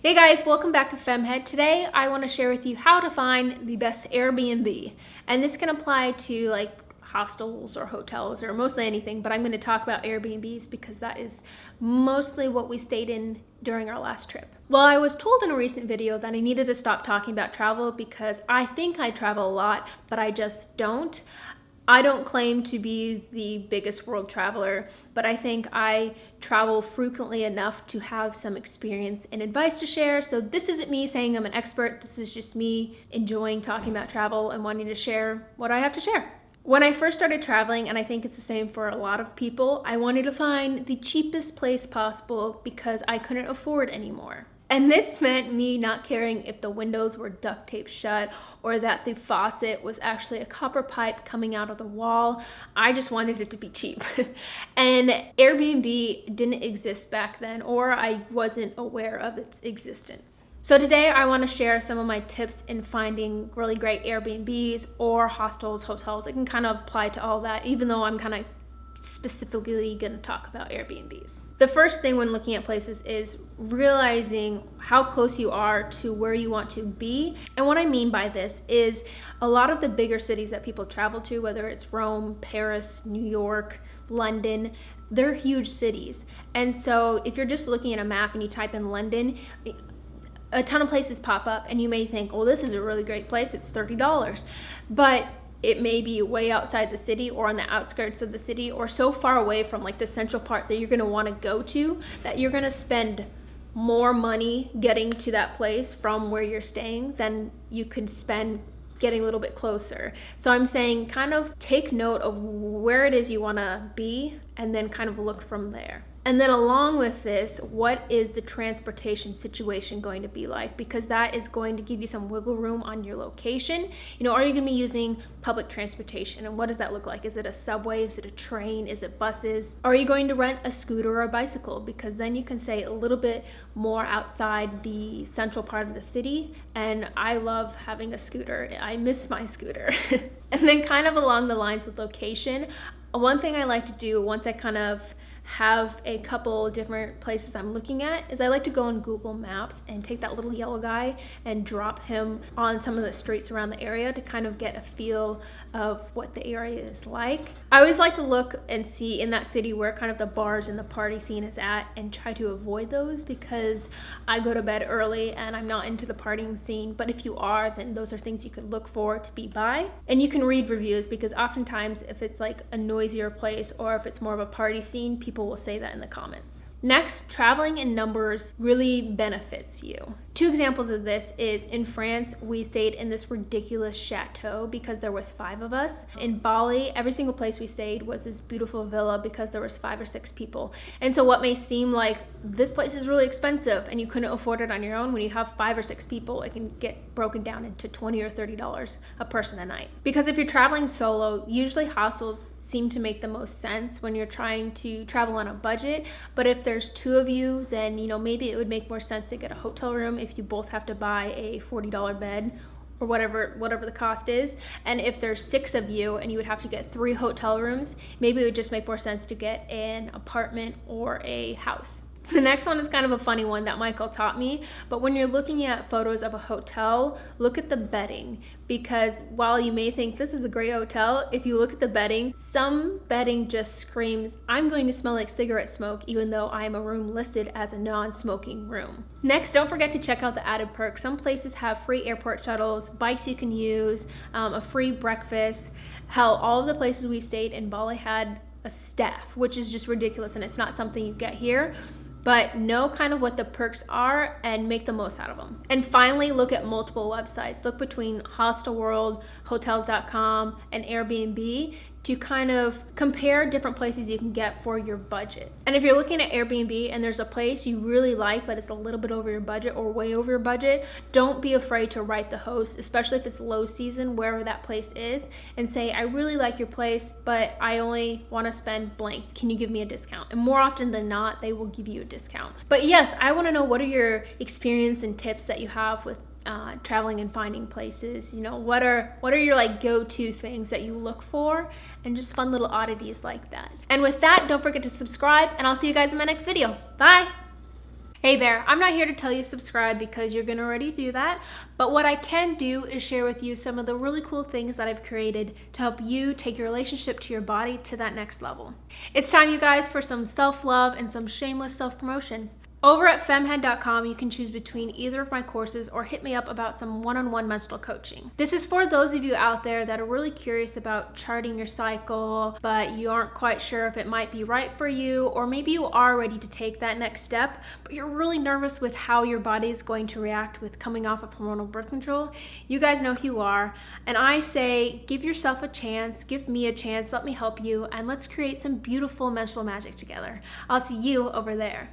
Hey guys, welcome back to Femhead. Today I want to share with you how to find the best Airbnb. And this can apply to like hostels or hotels or mostly anything, but I'm going to talk about Airbnbs because that is mostly what we stayed in during our last trip. Well, I was told in a recent video that I needed to stop talking about travel because I think I travel a lot, but I just don't. I don't claim to be the biggest world traveler, but I think I travel frequently enough to have some experience and advice to share. So this isn't me saying I'm an expert. This is just me enjoying talking about travel and wanting to share what I have to share. When I first started traveling, and I think it's the same for a lot of people, I wanted to find the cheapest place possible because I couldn't afford anymore. And this meant me not caring if the windows were duct taped shut or that the faucet was actually a copper pipe coming out of the wall. I just wanted it to be cheap. And Airbnb didn't exist back then, or I wasn't aware of its existence. So today I want to share some of my tips in finding really great Airbnbs or hostels, hotels. It can kind of apply to all that, even though I'm kind of specifically going to talk about Airbnbs. The first thing when looking at places is realizing how close you are to where you want to be. And what I mean by this is a lot of the bigger cities that people travel to, whether it's Rome, Paris, New York, London, they're huge cities. And so if you're just looking at a map and you type in London, a ton of places pop up and you may think, oh, this is a really great place, it's $30. But it may be way outside the city or on the outskirts of the city or so far away from like the central part that you're going to want to go to that you're going to spend more money getting to that place from where you're staying than you could spend getting a little bit closer. So I'm saying kind of take note of where it is you want to be and then kind of look from there. And then along with this, what is the transportation situation going to be like? Because that is going to give you some wiggle room on your location. You know, are you going to be using public transportation? And what does that look like? Is it a subway? Is it a train? Is it buses? Are you going to rent a scooter or a bicycle? Because then you can stay a little bit more outside the central part of the city. And I love having a scooter. I miss my scooter. And then kind of along the lines with location, one thing I like to do once I kind of have a couple different places I'm looking at is I like to go on Google Maps and take that little yellow guy and drop him on some of the streets around the area to kind of get a feel of what the area is like. I always like to look and see in that city where kind of the bars and the party scene is at and try to avoid those because I go to bed early and I'm not into the partying scene. But if you are, then those are things you could look for to be by. And you can read reviews because oftentimes if it's like a noisier place or if it's more of a party scene, people will say that in the comments. Next, traveling in numbers really benefits you. Two examples of this is in France, we stayed in this ridiculous chateau because there was 5 of us. In Bali, every single place we stayed was this beautiful villa because there was 5 or 6 people. And so what may seem like this place is really expensive and you couldn't afford it on your own, when you have 5 or 6 people, it can get broken down into $20 or $30 a person a night. Because if you're traveling solo, usually hostels seem to make the most sense when you're trying to travel on a budget. But if there's 2 of you, then maybe it would make more sense to get a hotel room if you both have to buy a $40 bed or whatever the cost is. And if there's 6 of you and you would have to get 3 hotel rooms, maybe it would just make more sense to get an apartment or a house. The next one is kind of a funny one that Michael taught me, but when you're looking at photos of a hotel, look at the bedding, because while you may think this is a great hotel, if you look at the bedding, some bedding just screams, I'm going to smell like cigarette smoke even though I am a room listed as a non-smoking room. Next, don't forget to check out the added perks. Some places have free airport shuttles, bikes you can use, a free breakfast. Hell, all of the places we stayed in Bali had a staff, which is just ridiculous and it's not something you get here. But know kind of what the perks are and make the most out of them. And finally, look at multiple websites. Look between Hostelworld, Hotels.com, and Airbnb to kind of compare different places you can get for your budget. And if you're looking at Airbnb and there's a place you really like, but it's a little bit over your budget or way over your budget, don't be afraid to write the host, especially if it's low season, wherever that place is, and say, I really like your place, but I only want to spend blank. Can you give me a discount? And more often than not, they will give you a discount. But yes, I want to know, what are your experience and tips that you have with traveling and finding places? What are your like go-to things that you look for, and just fun little oddities like that. And with that, don't forget to subscribe, and I'll see you guys in my next video. Bye. Hey there, I'm not here to tell you subscribe because you're gonna already do that, but what I can do is share with you some of the really cool things that I've created to help you take your relationship to your body to that next level. It's time, you guys, for some self-love and some shameless self-promotion. Over at femhead.com, you can choose between either of my courses or hit me up about some one-on-one menstrual coaching. This is for those of you out there that are really curious about charting your cycle, but you aren't quite sure if it might be right for you, or maybe you are ready to take that next step, but you're really nervous with how your body is going to react with coming off of hormonal birth control. You guys know who you are, and I say give yourself a chance, give me a chance, let me help you, and let's create some beautiful menstrual magic together. I'll see you over there.